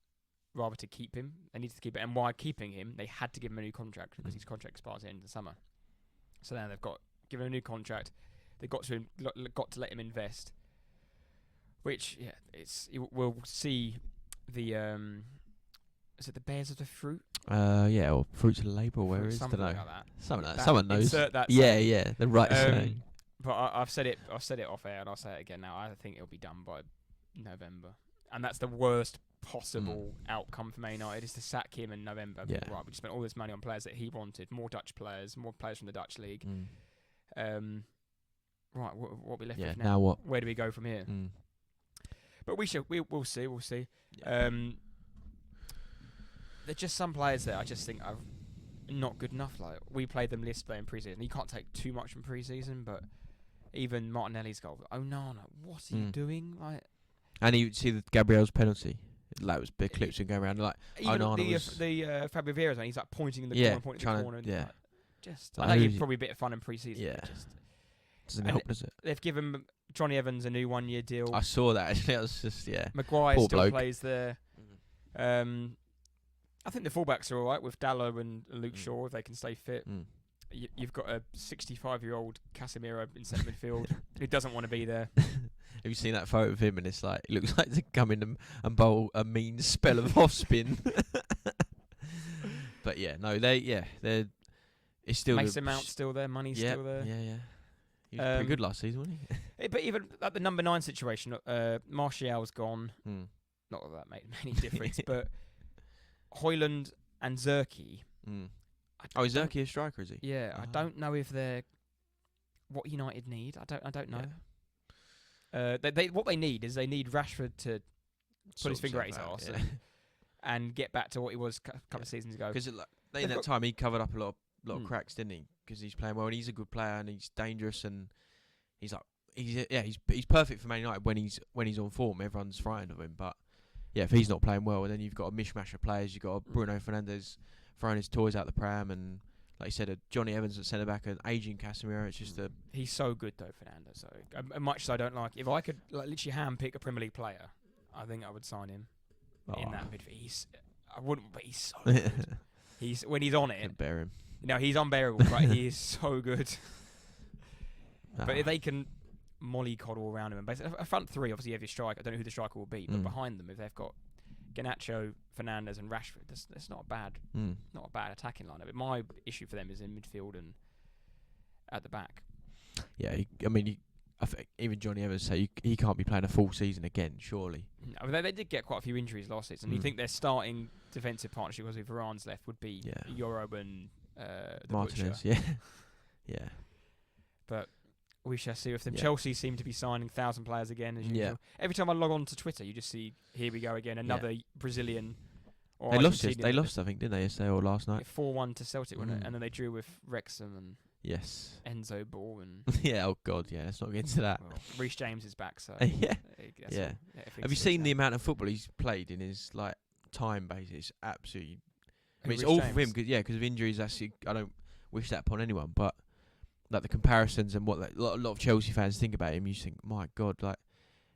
rather to keep him. They needed to keep it, and while keeping him, they had to give him a new contract because his contract expires at the end of the summer. So now they've got given him a new contract. They've got to let him invest. Which we'll see the is it the Bears of the Fruit? Or Fruits of the Labour, where is it? Something like that. Something like that. Someone knows. Insert that the right saying. But I've said it off air, and I'll say it again now. I think it'll be done by November, and that's the worst possible outcome for Man United, is to sack him in November. Yeah. Right, we spent all this money on players that he wanted, more Dutch players, more players from the Dutch league. Right, what we left with now? Now what? Where do we go from here? But we'll see. Yeah. There's just some players that I just think are not good enough. Like, we played them yesterday in pre-season. You can't take too much from pre-season, but even Martinelli's goal. Oh no, what are you doing? Like, and you see the Gabriel's penalty. Like, was big clips and going around like. Even the Fabio Vieira's one. He's like pointing in the corner, pointing in the corner. Yeah. I know you'd probably a bit of fun in pre-season. Yeah. But just doesn't help, does it? They've given Johnny Evans a new 1-year deal. I saw that. Actually, that was just Maguire Poor still bloke. plays there. I think the fullbacks are all right with Dallo and Luke Shaw if they can stay fit. Mm. You've got a 65-year-old Casemiro in centre midfield who doesn't want to be there. Have you seen that photo of him? And it's like, it looks like they come in and bowl a mean spell of off spin. But yeah, no, they're. It's still Mason Mount's still there. Money's still there. Yeah. He was pretty good last season, wasn't he? But even at the number 9 situation, Martial's gone. Mm. Not that made any difference, but Højlund and Zerkey. Mm. Is Zerkey a striker? Is he? Yeah, I don't know if they're what United need. I don't know. Yeah. What they need is Rashford to put his finger at his arse and get back to what he was a couple of seasons ago. Because in that time he covered up a lot of cracks, didn't he? Because he's playing well and he's a good player and he's dangerous and he's perfect for Man United when he's on form. Everyone's frightened of him, but yeah, if he's not playing well, and then you've got a mishmash of players. You've got Bruno Fernandes throwing his toys out the pram, and like you said, a Johnny Evans at centre back, an aging Casemiro. It's just he's so good though, Fernandes. So much as I don't like, if I could literally handpick a Premier League player, I think I would sign him in that midfield. I wouldn't, but he's so good. When he's on it, bear him. No, he's unbearable, but he is so good. But if they can mollycoddle around him, and basically a front three, obviously you have your striker. I don't know who the striker will be, but behind them, if they've got Garnacho, Fernandes, and Rashford, that's not a bad attacking lineup. But my issue for them is in midfield and at the back. Yeah, I think even Johnny Evans say he can't be playing a full season again, surely. No, they did get quite a few injuries last season. You think their starting defensive partnership, because if Varane's left, would be Euro and the Martinez, Butcher. yeah. But we shall see with them. Chelsea seem to be signing 1,000 players again, as usual. Every time I log on to Twitter, you just see, here we go again, another Brazilian. They lost, I think, didn't they, yesterday or last night? 4-1 to Celtic, wasn't it? And then they drew with Wrexham and Enzo Ball. And oh God, let's not get into that. Well, Reece James is back, so... yeah. Have you seen the amount of football he's played in his time basis? It's absolutely... it's all for him, because of injuries. Actually, I don't wish that upon anyone, but the comparisons and what a lot of Chelsea fans think about him, you just think, my God,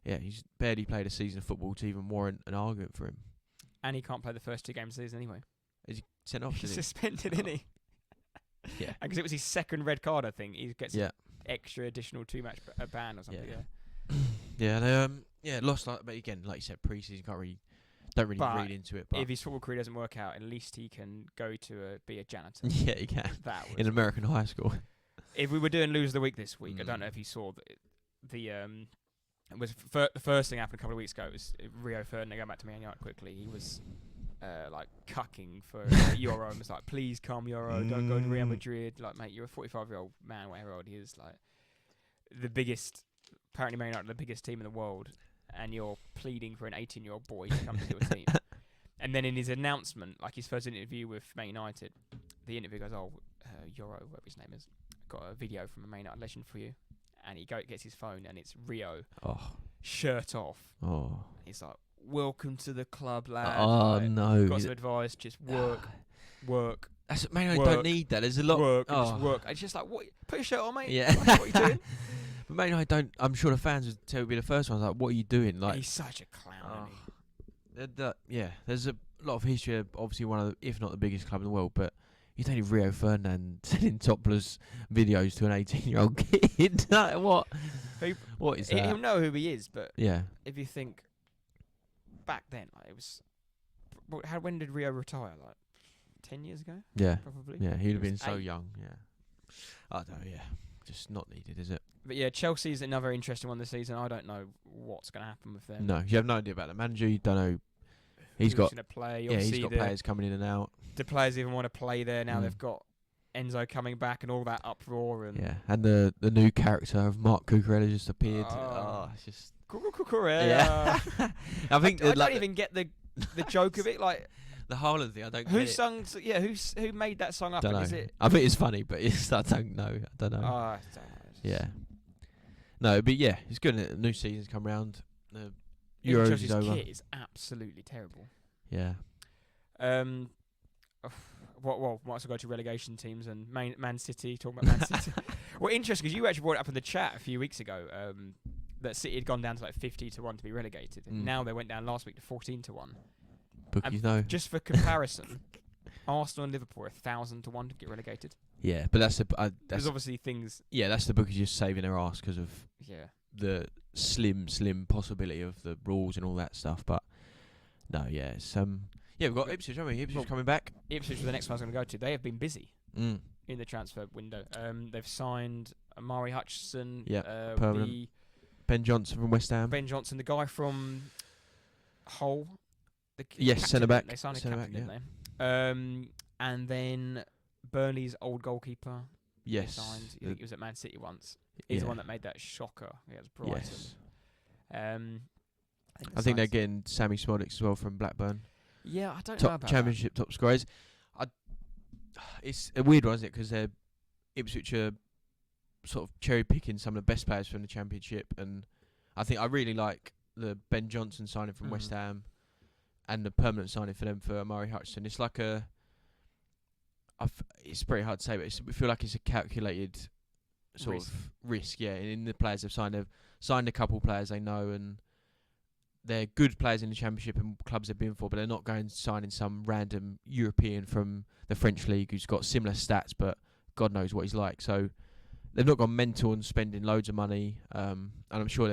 he's barely played a season of football to even warrant an argument for him. And he can't play the first 2 games of the season anyway. Is he sent off? He's suspended, isn't he? Yeah. Because it was his second red card, I think. He gets an extra additional 2-match ban or something. They lost. But again, like you said, pre-season don't really read into it. But if his football career doesn't work out, at least he can go to be a janitor. Yeah, he can. In American high school. If we were doing Lose of the Week this week, I don't know if you saw it was the first thing happened a couple of weeks ago. It was Rio Ferdinand. Going back to Man United quickly, he was cucking for Euro and was like, please come Euro, don't go to Real Madrid. Like, mate, you're a 45-year-old man, whatever old he is, the biggest, apparently Man United, the biggest team in the world, and you're pleading for an 18-year-old boy to come to your team. And then in his announcement, his first interview with Man United, the interview goes, Euro, whatever his name is, got a video from a Man United legend for you. And he gets his phone, and it's Rio, shirt off. Oh. He's like, welcome to the club, lad. Oh, no. Got some advice, just work. That's Man United don't need that. There's a lot. Just work. It's just like, what? Put your shirt on, mate. Yeah. What are you doing? But Man United don't. I'm sure the fans would tell me the first ones, what are you doing? He's such a clown, isn't he? There's a lot of history of obviously one of the, if not the biggest club in the world, but you don't need Rio Ferdinand sending topless videos to an 18-year-old kid. What? What is that? He'll know who he is, but if you think back then, it was. When did Rio retire? 10 years ago? Yeah, probably. Yeah, he'd have been so young. Yeah, I don't know. Yeah, just not needed, is it? But yeah, Chelsea's another interesting one this season. I don't know what's going to happen with them. No, you have no idea about the manager. You don't know. He's got going to play. He's got players coming in and out. The players even want to play there now. They've got Enzo coming back and all that uproar and the new character of Mark Cucurella just appeared. It's just Cucurella. Yeah, I think I don't even get the joke of it. The Haaland thing, I don't. Who sung? Yeah, who made that song up? Don't know. Is it? I think it's funny, but I don't know. I don't know. Yeah. No, but it's good. The new season's come round. The Euros is over. Kit is absolutely terrible. Yeah. Might as well go to relegation teams and Man City. Talking about Man City. Well, interesting because you actually brought it up in the chat a few weeks ago that City had gone down to 50-1 to be relegated. And now they went down last week to 14-1. bookies know. Just for comparison, Arsenal and Liverpool are 1,000 to 1 to get relegated. Yeah, but that's There's obviously things. Yeah, that's the bookies just saving their ass because of the slim possibility of the rules and all that stuff. But no, yeah, it's we've got Ipswich, haven't we? Ipswich coming back. Ipswich are the next one I was going to go to. They have been busy Mm. in the transfer window. They've signed Amari Hutchinson. Permanent. Ben Johnson from West Ham. Ben Johnson, the guy from Hull. Centre back. They signed a captain, didn't they? And then Burnley's old goalkeeper. Yes. Signed. I think he was at Man City once. He's the one that made that shocker against Brighton. Yes. I think they're getting Sammy Smodics as well from Blackburn. Yeah, I don't know about Championship top scorers. It's a weird one, isn't it? Because Ipswich are sort of cherry picking some of the best players from the Championship, and I think I really like the Ben Johnson signing from West Ham, and the permanent signing for them for Amari Hutchinson. It's like it's pretty hard to say, but I feel like it's a calculated sort of risk. Yeah, in the players they've signed a couple players they know, and they're good players in the Championship and clubs they've been for, but they're not going signing some random European from the French league who's got similar stats, but God knows what he's like. So they've not gone mental and spending loads of money, and I'm sure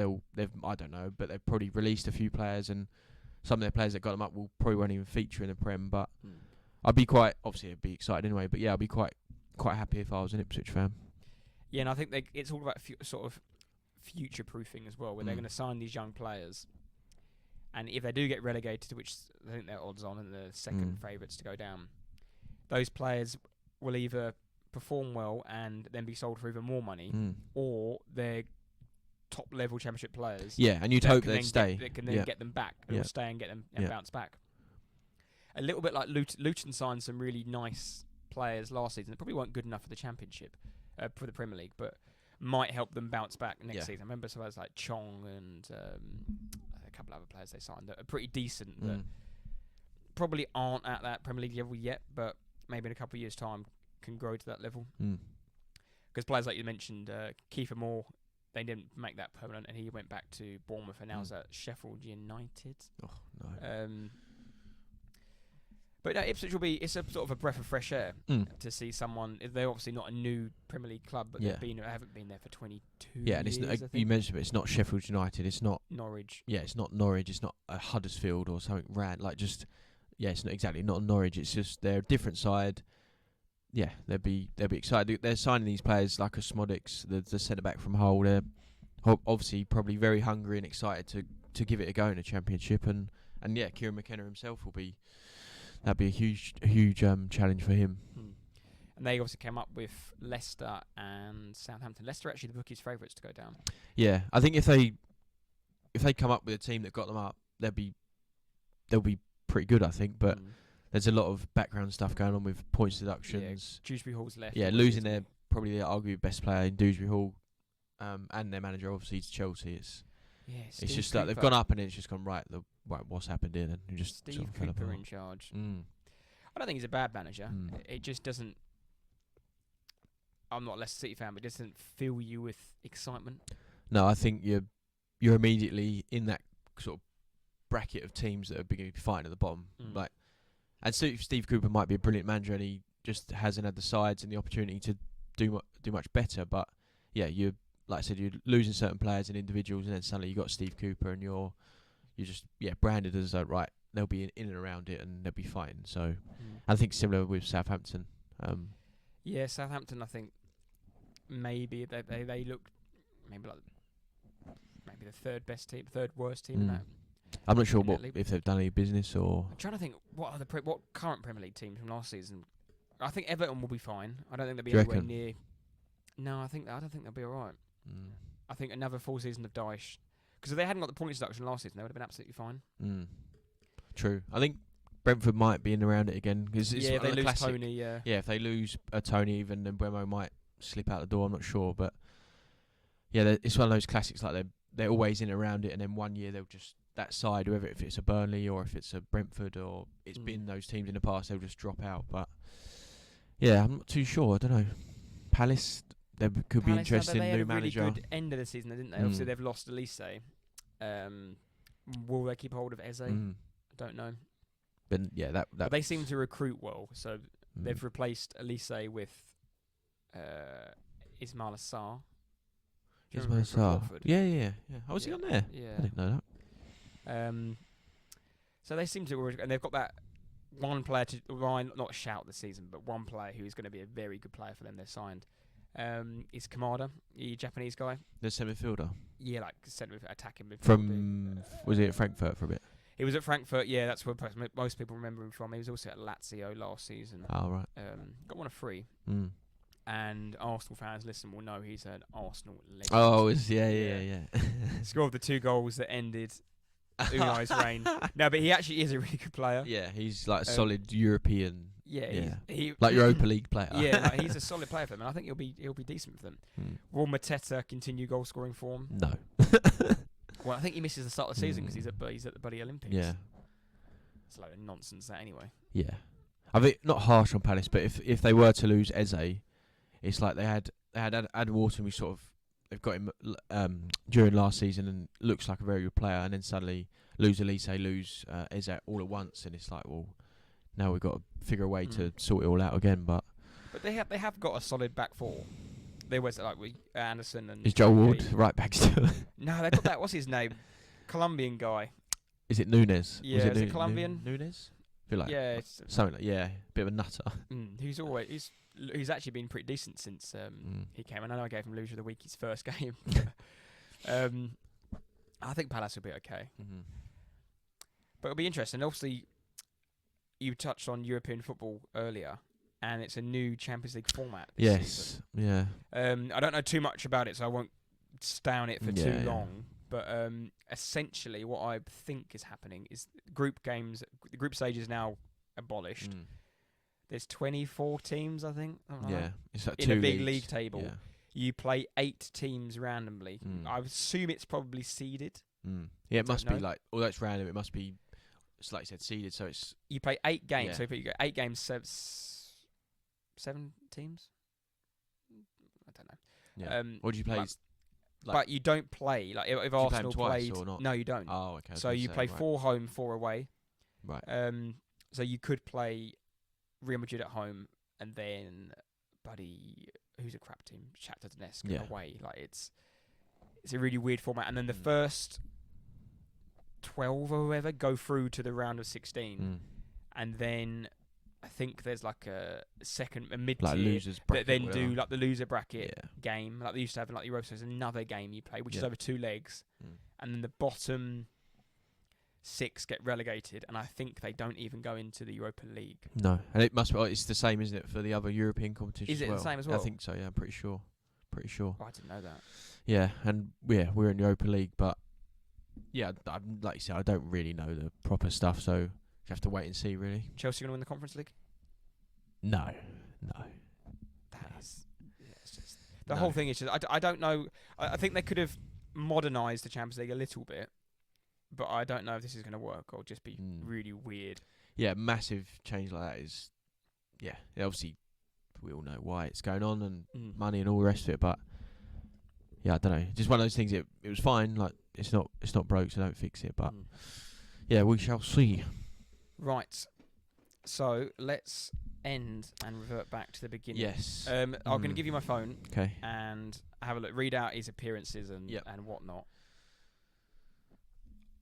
I don't know, but they've probably released a few players, and some of their players that got them up will probably won't even feature in the Prem. But I'd be I'd be excited anyway. But yeah, I'd be quite happy if I was an Ipswich fan. Yeah, and I think it's all about sort of future proofing as well, where they're going to sign these young players. And if they do get relegated, which I think they're odds on and the second favourites to go down, those players will either perform well and then be sold for even more money, or they're top-level Championship players. Yeah, and you'd hope they'd stay. That can then get them back, or stay and get them and bounce back. A little bit like Luton signed some really nice players last season that probably weren't good enough for the Championship, for the Premier League, but might help them bounce back next season. I remember some players like Chong and a couple other players they signed that are pretty decent, that probably aren't at that Premier League level yet, but maybe in a couple of years' time can grow to that level. Because players like you mentioned, Kiefer Moore, they didn't make that permanent, and he went back to Bournemouth, and now he's at Sheffield United. Oh no! But Ipswich it's a sort of a breath of fresh air to see someone. They're obviously not a new Premier League club, but they haven't been there for 22 years. Yeah, and it's you mentioned it. It's not Sheffield United. It's not Norwich. Yeah, it's not Norwich. It's not Huddersfield or something it's not exactly not Norwich. It's just they're a different side. Yeah, they'll be excited. They're signing these players like a Smodics, the centre back from Hull. They're obviously probably very hungry and excited to give it a go in the Championship, and Kieran McKenna himself that'd be a huge challenge for him. And they obviously came up with Leicester and Southampton. Leicester are actually the bookies' favourites to go down. Yeah, I think if they come up with a team that got them up, they'll be pretty good, I think. But there's a lot of background stuff going on with points deductions. Yeah, Dewsbury Hall's left. Yeah, losing their probably their arguably best player in Dewsbury Hall, and their manager obviously to Chelsea. It's just like they've gone up and it's just gone right. What's happened here? Then you just Steve sort of fell Cooper apart. in charge. I don't think he's a bad manager. It just doesn't. I'm not a Leicester City fan, but it doesn't fill you with excitement. No, I think you're immediately in that sort of bracket of teams that are going to be fighting at the bottom. And Steve Cooper might be a brilliant manager, and he just hasn't had the sides and the opportunity to do much better. But yeah, like I said, you're losing certain players and individuals, and then suddenly you got Steve Cooper, and you're just branded as right. They'll be in and around it, and they'll be fighting. So I think similar with Southampton. Southampton. I think maybe they look maybe the third worst team in that. I'm not sure if they've done any business or. I'm trying to think what current Premier League teams from last season. I think Everton will be fine. I don't think they'll be anywhere near. No, I don't think they'll be alright. I think another full season of Dyche, because if they hadn't got the points deduction last season, they would have been absolutely fine. True. I think Brentford might be in around it again because if they lose Tony. Yeah, if they lose Tony, even then Mbeumo might slip out the door. I'm not sure, but it's one of those classics. Like they're always in and around it, and then one year they'll just that side, whether if it's a Burnley or if it's a Brentford or it's been those teams in the past, they'll just drop out. But I'm not too sure. I don't know. Palace, they could be interesting. New manager. They had a really good end of the season, didn't they? Obviously, they've lost Elise. Will they keep hold of Eze? I don't know. But yeah, But they seem to recruit well, so Mm. they've replaced Elise with Ismail Assar. Do you remember him from Watford? Yeah. Oh, was he Yeah, on there? Yeah. I didn't know that. So they seem to, and they've got that one player to not shout this season, but one player who is going to be a very good player for them. They've signed is Kamada, the Japanese guy. The semi-fielder Yeah, like centre attacking midfielder. from was it Frankfurt for a bit? He was at Frankfurt. Yeah, that's where most people remember him from. He was also at Lazio last season. Oh right. Got one of free. Mm. And Arsenal fans listen will know he's an Arsenal legend. Oh, yeah. Scored the 2 goals that ended Unai's reign. No, but he actually is a really good player. Yeah, he's like a solid European. Yeah. He like Europa League player. Yeah, like, he's a solid player for them, and I think he'll be decent for them. Will Mateta continue goal scoring form? No. Well, I think he misses the start of the season because he's at the bloody Olympics. Yeah. It's a load of nonsense that anyway. Yeah. I mean, not harsh on Palace, but if they were to lose Eze, it's like they had Adam Wharton, they've got him during last season and looks like a very good player, and then suddenly lose Elise, lose Eze all at once, and it's like, well, now we've got to figure a way to sort it all out again. But they have got a solid back four. They was like with Anderson and. Is Joel Ward right back still? No, they've got that. What's his name? Colombian guy. Is it Nunes? Yeah, is it Colombian? Nunes? I feel like it's something like bit of a nutter. He's actually been pretty decent since he came. And I know I gave him loser of the week his first game. I think Palace will be okay, but it'll be interesting. Obviously, you touched on European football earlier, and it's a new Champions League format. This season. Yeah. I don't know too much about it, so I won't stay on it for too long. But essentially, what I think is happening is group games. The group stage is now abolished. There's 24 teams, I think. It's like in a big leagues. league table. Yeah. You play 8 teams randomly. I assume it's probably seeded. Yeah, it must be like, although it's random, it must be. It's like you said, seeded. So it's you play 8 games. Yeah. So if you go 8 games, 7 teams. I don't know. Yeah. What do you play? But you don't play like if Arsenal played. Or not? No, you don't. Oh, okay. So you play 4 home, 4 away. Right. So you could play Real Madrid at home and then who's a crap team, Shakhtar Donetsk away. Like it's a really weird format. And then the first 12 or whoever go through to the round of 16, and then I think there's like a mid-tier like losers bracket, that then do like the loser bracket game, like they used to have in like the Europa. So there's another game you play, which is over 2 legs, and then the bottom 6 get relegated, and I think they don't even go into the Europa League. No, and it must be. It's the same, isn't it, for the other European competitions? Is it the same as well? I think so. Yeah, I'm pretty sure. Oh, I didn't know that. Yeah, and we're in the Europa League, but like you said, I don't really know the proper stuff, so you have to wait and see. Really, Chelsea gonna win the Conference League? No. That is. Yeah, it's just the whole thing is just. I don't know. I think they could have modernised the Champions League a little bit, but I don't know if this is going to work or just be really weird. Yeah, massive change like that is. Yeah, obviously we all know why it's going on and money and all the rest of it, but yeah, I don't know. Just one of those things. It was fine. Like it's not broke, so don't fix it. But yeah, we shall see. Right. So let's end and revert back to the beginning. Yes. I'm going to give you my phone. Okay. And have a look. Read out his appearances and whatnot.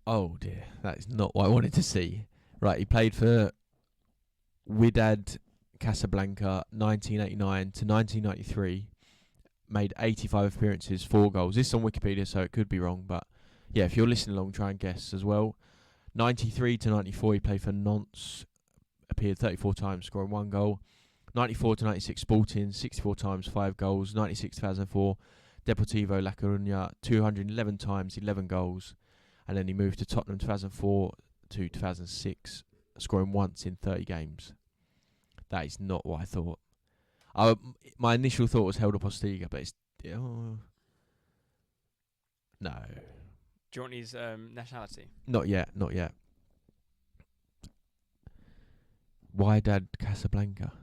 Oh dear, that is not what I wanted to see. Right, he played for Wydad Casablanca 1989 to 1993. Made 85 appearances, 4 goals. This is on Wikipedia, so it could be wrong, but yeah, if you're listening along, try and guess as well. 93 to 94, he played for Nantes, appeared 34 times, scoring 1 goal. 94 to 96, Sporting, 64 times, 5 goals. 96 to 2004, Deportivo La Coruña, 211 times, 11 goals. And then he moved to Tottenham 2004 to 2006, scoring once in 30 games. That is not what I thought. My initial thought was Helder Postiga, but it's... no. Do you want his nationality? Not yet. Wydad Casablanca.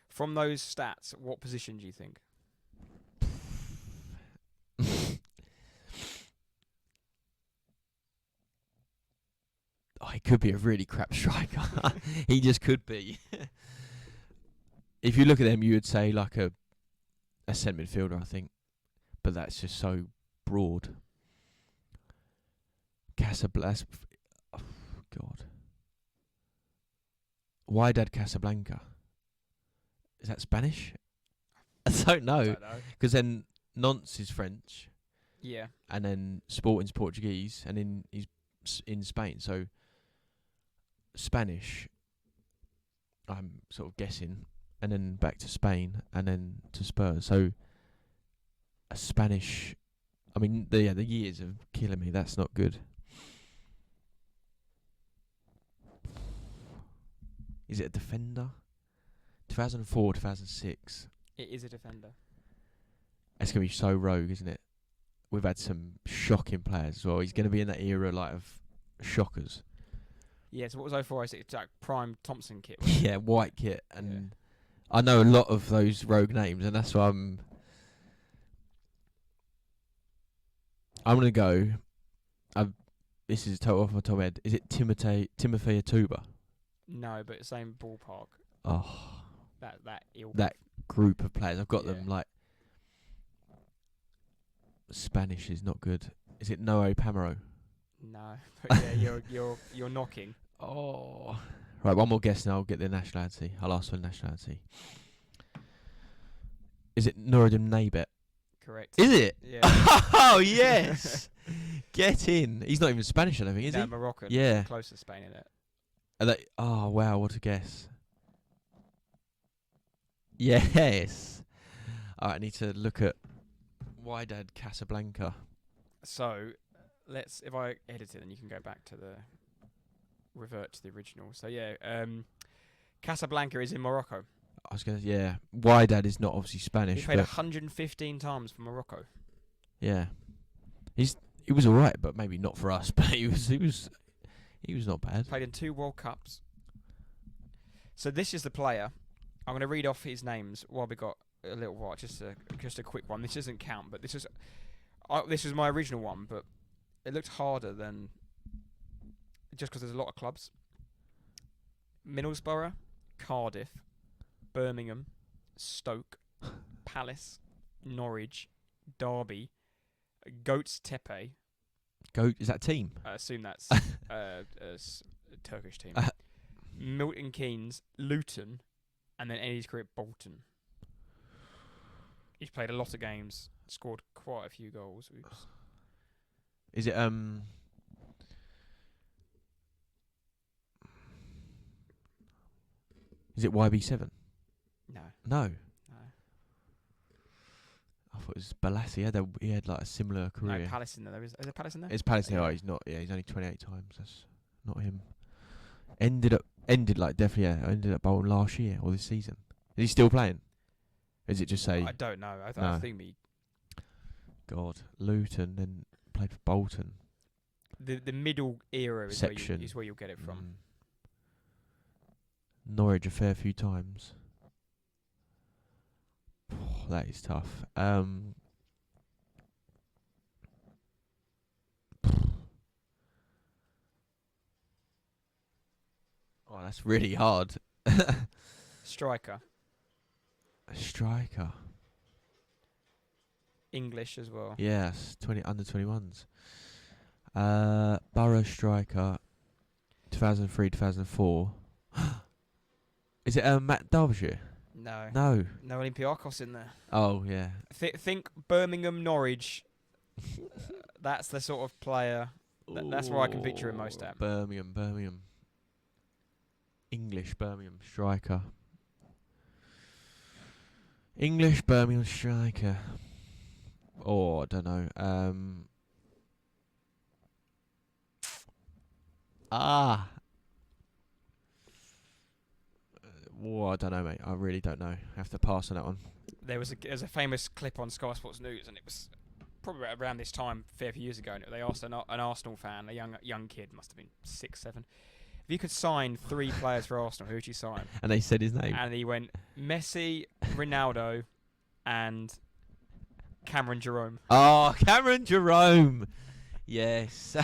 From those stats, what position do you think? he could be a really crap striker. He just could be. If you look at them, you would say like a centre midfielder, I think. But that's just so broad. Casablanca. Oh, God. Wydad Casablanca. Is that Spanish? I don't know. Because then Nantes is French. Yeah. And then Sporting's Portuguese. And then he's in Spain. So Spanish, I'm sort of guessing. And then back to Spain. And then to Spurs. So a Spanish... I mean, the years are killing me. That's not good. Is it a defender? 2004, 2006. It is a defender. It's going to be so rogue, isn't it? We've had some shocking players as well. He's going to be in that era like of shockers. Yeah, so what was 04, 06? It's like prime Thompson kit. Yeah, white kit. And I know a lot of those rogue names, and that's why I'm going to go... this is total off my top head. Is it Timothy Atuba? No, but same ballpark. Oh, That ilk. that group of players. I've got them like... Spanish is not good. Is it Noé Pamaro? No, but yeah, you're knocking. Oh, right. One more guess, and I'll get the nationality. I'll ask for the nationality. Is it Noureddin Naibet? Correct. Is it? Yeah. Oh yes. Get in. He's not even Spanish, I don't think, is he? Moroccan. Yeah. Close to Spain, isn't it? Oh wow, what a guess. Yes. Alright, I need to look at Wydad Casablanca. So, if I edit it, then you can go back to revert to the original. So yeah, Casablanca is in Morocco. I was going to, Wydad is not obviously Spanish. He played 115 times for Morocco. Yeah. He was alright, but maybe not for us, but he was not bad. Played in 2 World Cups. So this is the player. I'm going to read off his names while we got a little while. Just a quick one. This doesn't count, but this was my original one, but it looked harder than just because there's a lot of clubs. Middlesbrough, Cardiff, Birmingham, Stoke, Palace, Norwich, Derby, Goats Tepe. Goat, is that a team? I assume that's a Turkish team. Milton Keynes, Luton, and then ended his career at Bolton. He's played a lot of games, scored quite a few goals. Oops. Is it Is it YB7? No. No. I thought it was Balassi. He had like a similar career. No, Palace in there. Is there Palace in there? It's Palace. Yeah. Oh, he's not. Yeah, he's only 28 times. That's not him. Ended up Bolton last year or this season. Is he still playing? Is it just say? I don't know. I think God, Luton, then played for Bolton. The middle era is where you'll get it from. Norwich a fair few times. Oh, that is tough. Oh, that's really hard. Striker. A striker. English as well. Yes, under 21s. Borough striker. 2003, 2004. Is it Matt Derbyshire? No. No. No Olympiacos in there. Oh yeah. Think Birmingham, Norwich. That's the sort of player. That's where I can picture him most at. Birmingham. English Birmingham striker. English Birmingham striker. Oh, I don't know. I don't know, mate. I really don't know. I have to pass on that one. There's a famous clip on Sky Sports News, and it was probably around this time, a fair few years ago. And they asked an Arsenal fan, a young kid, must have been 6, 7, if you could sign 3 players for Arsenal, who would you sign? And they said his name. And he went Messi, Ronaldo, and Cameron Jerome. Oh, Cameron Jerome. Yes.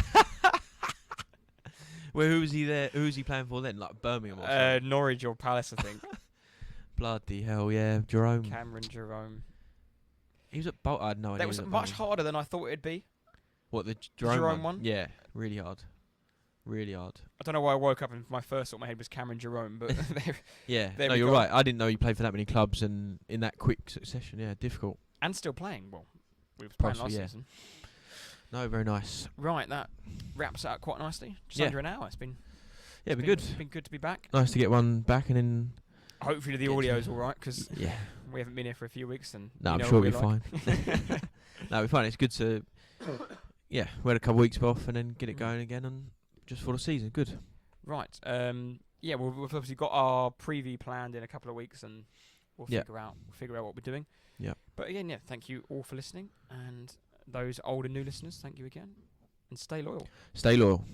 Well, who was he there? Who was he playing for then? Like Birmingham or something? Norwich or Palace, I think. Bloody hell, yeah. Jerome. Cameron Jerome. He was at Bolton. I had no idea. That he was at much Birmingham. harder than I thought it'd be. What, the Jerome, Jerome one? Yeah, really hard. Really hard. I don't know why I woke up and my first thought in my head was Cameron Jerome, but Yeah, there no, we you're go. right. I didn't know he played for that many clubs and in that quick succession. Yeah, difficult. And still playing. Well, we were playing Possibly, last yeah. season. No, very nice. Right, that wraps it up quite nicely. Just Yeah. under an hour. It's been Good. It's been good to be back. Nice to get one back and then. Hopefully the Get to- audio's all right because Yeah. we haven't been here for a few weeks and No, you I'm know sure what we'll be we're fine. like. No, we're fine. It's good to. Yeah, we had a couple of weeks off and then get it going again and just for the season. Good. Right. Yeah. Well, we've obviously got our preview planned in a couple of weeks, and we'll Yeah. figure out what we're doing. Yeah. But again, yeah. Thank you all for listening, and those old and new listeners, thank you again, and stay loyal. Stay loyal.